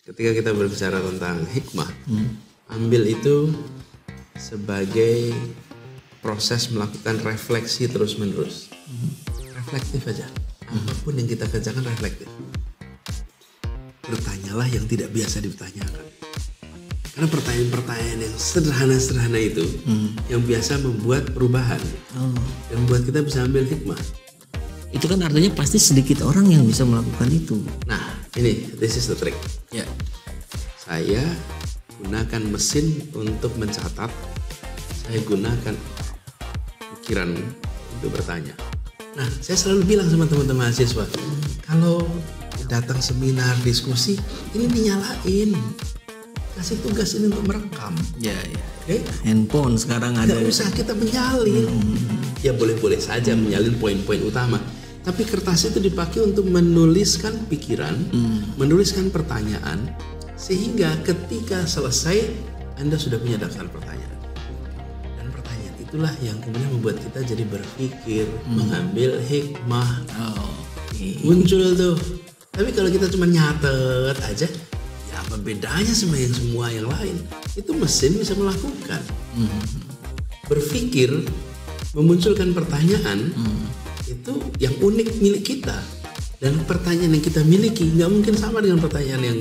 ketika kita berbicara tentang hikmah, ambil itu sebagai proses melakukan refleksi terus-menerus. Reflektif aja. Apapun yang kita kerjakan reflektif. Bertanyalah yang tidak biasa dipertanyakan. Karena pertanyaan-pertanyaan yang sederhana-sederhana itu yang biasa membuat perubahan. Dan membuat kita bisa ambil hikmah. Itu kan artinya pasti sedikit orang yang bisa melakukan itu. Nah, ini this is the trick. Ya. Saya gunakan mesin untuk mencatat. Saya gunakan pikiran untuk bertanya. Nah, saya selalu bilang sama teman-teman mahasiswa, kalau datang seminar diskusi, ini dinyalain. Kasih tugas ini untuk merekam. Ya. Oke? Handphone sekarang ada. Nggak usah kita menyalin. Ya boleh-boleh saja menyalin poin-poin utama. Tapi kertas itu dipakai untuk menuliskan pikiran, menuliskan pertanyaan, sehingga ketika selesai Anda sudah punya daftar pertanyaan. Dan pertanyaan itulah yang kemudian membuat kita jadi berpikir, mengambil hikmah. Muncul tuh. Tapi kalau kita cuma nyatet aja, ya apa bedanya sama yang semua yang lain? Itu mesin bisa melakukan. Berpikir, memunculkan pertanyaan, itu yang unik milik kita. Dan pertanyaan yang kita miliki nggak mungkin sama dengan pertanyaan yang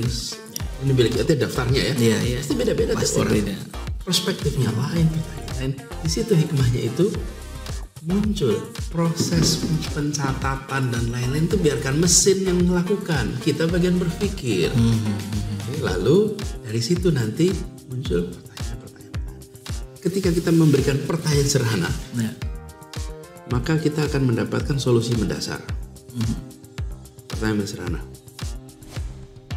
ini milik kita, daftarnya ya. Iya. Pasti beda-beda tiap orang. Beda. Perspektifnya lain, pertanyaan lain. Di situ hikmahnya itu muncul. Proses pencatatan dan lain-lain itu biarkan mesin yang melakukan. Kita bagian berpikir. Lalu dari situ nanti muncul pertanyaan-pertanyaan. Ketika kita memberikan pertanyaan sederhana, maka kita akan mendapatkan solusi mendasar. Pertanyaan sederhana.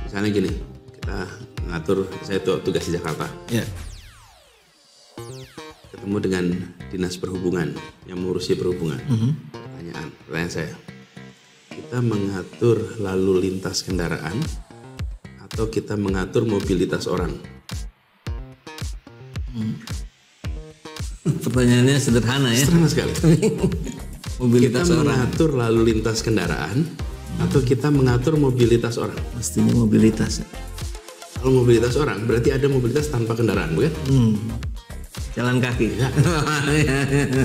Misalnya gini, kita mengatur, saya tugas di Jakarta. Ya. Ketemu dengan dinas perhubungan yang mengurusi perhubungan. Pertanyaan saya, kita mengatur lalu lintas kendaraan atau kita mengatur mobilitas orang? Pertanyaannya sederhana ya. Sederhana sekali. Mobilitas kita orang. mengatur lalu lintas kendaraan atau kita mengatur mobilitas orang? Mestinya mobilitas. Kalau mobilitas orang berarti ada mobilitas tanpa kendaraan, bukan? Jalan kaki. Ya.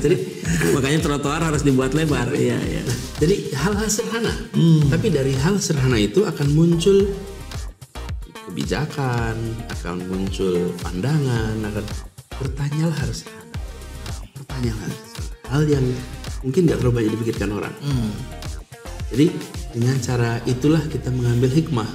Jadi makanya trotoar harus dibuat lebar. Iya. Jadi hal-hal sederhana. Tapi dari hal sederhana itu akan muncul kebijakan, akan muncul pandangan, akan bertanyalah harus pertanyaan hal yang mungkin nggak terlalu banyak dipikirkan orang. Jadi dengan cara itulah kita mengambil hikmah.